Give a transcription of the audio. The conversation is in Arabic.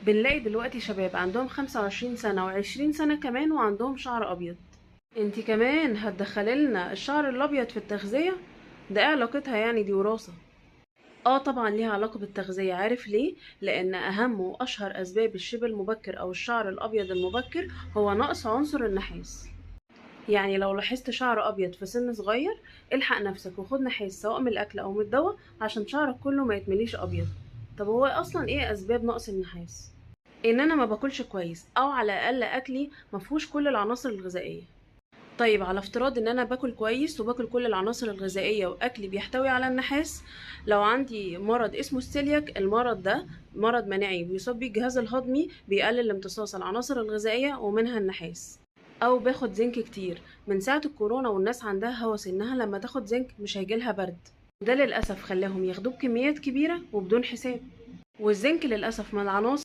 بنلاقي دلوقتي شباب عندهم 25 سنة و20 سنة كمان وعندهم شعر أبيض. انتي كمان هتدخلي الشعر الأبيض في التغذية؟ ده ايه علاقتها يعني؟ دي وراثة. اه طبعا ليها علاقة بالتغذية. عارف ليه؟ لأن أهم وأشهر أسباب الشيب المبكر أو الشعر الأبيض المبكر هو نقص عنصر النحاس. يعني لو لاحظت شعر أبيض في سن صغير، الحق نفسك وخد نحاس سواء من الأكل أو من الدواء عشان شعرك كله ما يتمليش أبيض. طب هو أصلا ايه أسباب نقص النحاس؟ ان انا ما باكلش كويس او على الاقل اكلي ما فيهوش كل العناصر الغذائيه. طيب على افتراض ان انا باكل كويس وباكل كل العناصر الغذائيه واكلي بيحتوي على النحاس، لو عندي مرض اسمه السيلياك، المرض ده مرض مناعي بيصاب بيه الجهاز الهضمي، بيقلل امتصاص العناصر الغذائيه ومنها النحاس. او باخد زنك كتير. من ساعه الكورونا والناس عندها هوس انها لما تاخد زنك مش هيجيلها برد، وده للاسف خلاهم ياخدوه بكميات كبيره وبدون حساب. والزنك للاسف من العناصر